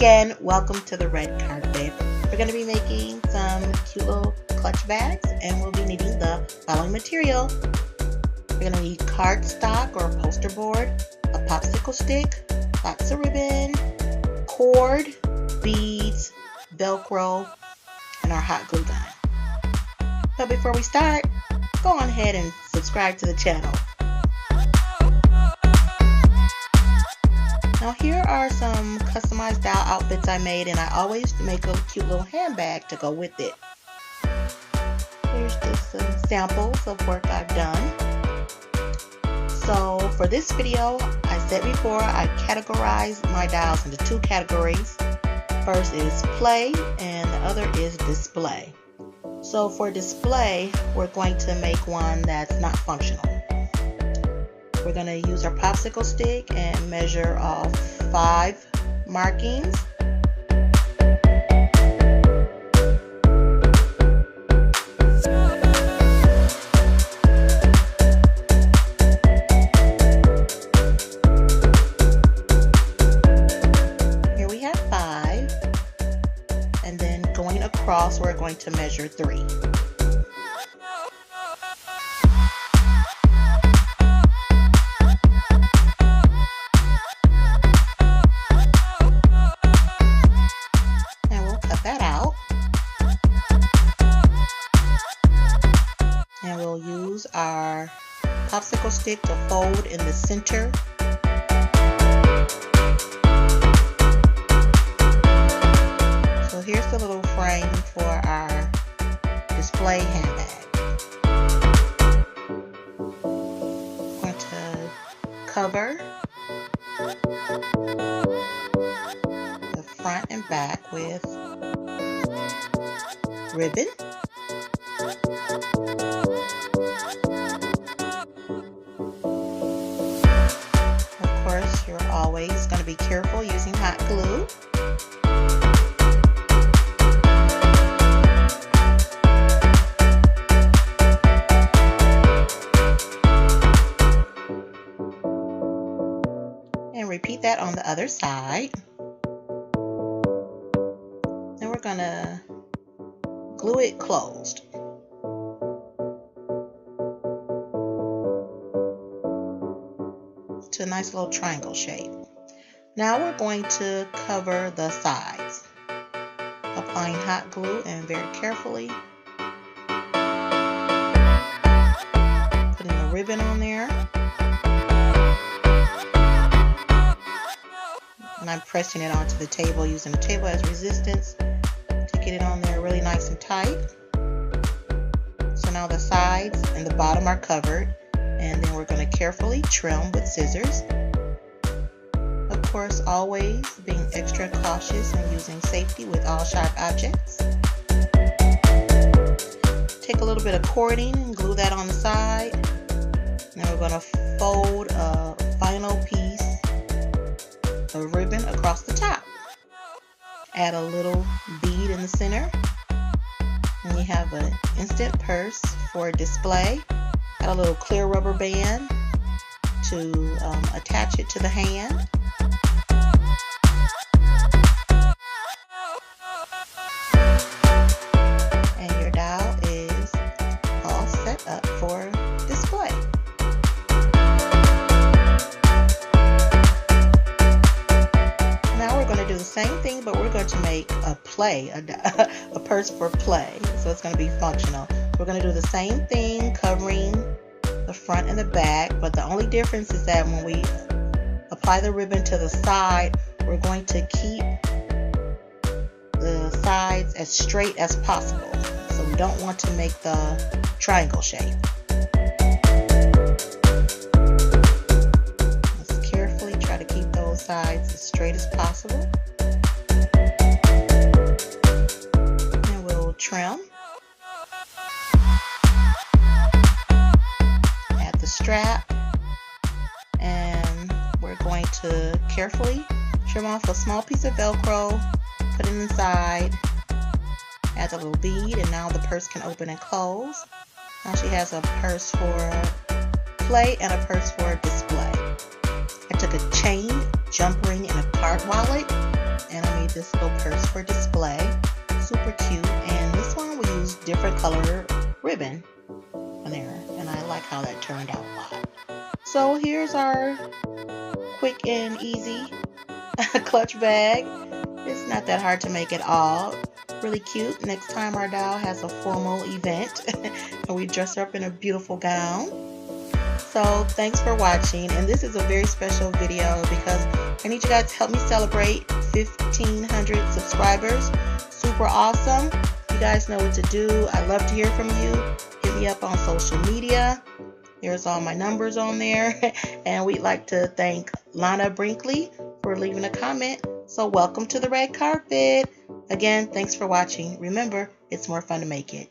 again, welcome to the red carpet. We're going to be making some cute little clutch bags, and we'll be needing the following material. We're going to need cardstock or poster board, a popsicle stick, lots of ribbon, cord, beads, Velcro, and our hot glue gun. But before we start, go on ahead and subscribe to the channel. Now here are some customized doll outfits I made, and I always make a cute little handbag to go with it. Here's just some samples of work I've done. So for this video, I said before, I categorize my dolls into two categories. First is play and the other is display. So for display, we're going to make one that's not functional. We're going to use our popsicle stick and measure off 5 markings. Here we have 5, and then going across we're going to measure 3. And we'll use our popsicle stick to fold in the center. So here's the little frame for our display handbag. I'm going to cover the front and back with ribbon. Of course, you're always going to be careful using hot glue. And repeat that on the other side. Then we're going to glue it closed. To a nice little triangle shape. Now we're going to cover the sides, applying hot glue and very carefully putting the ribbon on there, and I'm pressing it onto the table using the table as resistance to get it on there really nice and tight. So now the sides and the bottom are covered, and then we're going to carefully trim with scissors. Of course, always being extra cautious and using safety with all sharp objects. Take a little bit of cording and glue that on the side. Now we're going to fold a final piece of ribbon across the top. Add a little bead in the center. And we have an instant purse for display. Add a little clear rubber band to attach it to the hand. And your doll is all set up for display. Now we're going to do the same thing, but we're going to make a purse for play. So it's going to be functional. We're going to do the same thing, covering the front and the back, but the only difference is that when we apply the ribbon to the side, we're going to keep the sides as straight as possible. So we don't want to make the triangle shape. Let's carefully try to keep those sides as straight as possible. And we'll trim. Strap, and we're going to carefully trim off a small piece of Velcro, put it inside, add a little bead, and now the purse can open and close. Now she has a purse for play and a purse for display. I took a chain, jump ring, and a card wallet, and I made this little purse for display. Super cute. And this one we use different color ribbon on there, and I like how that turned out a lot. So here's our quick and easy clutch bag. It's not that hard to make at all. Really cute. Next time our doll has a formal event and we dress her up in a beautiful gown. So thanks for watching, and this is a very special video because I need you guys to help me celebrate 1,500 subscribers. Super awesome. You guys know what to do. I love to hear from you. Hit me up on social media. There's all my numbers on there. And we'd like to thank Lana Brinkley for leaving a comment. So welcome to the red carpet. Again, thanks for watching. Remember, it's more fun to make it.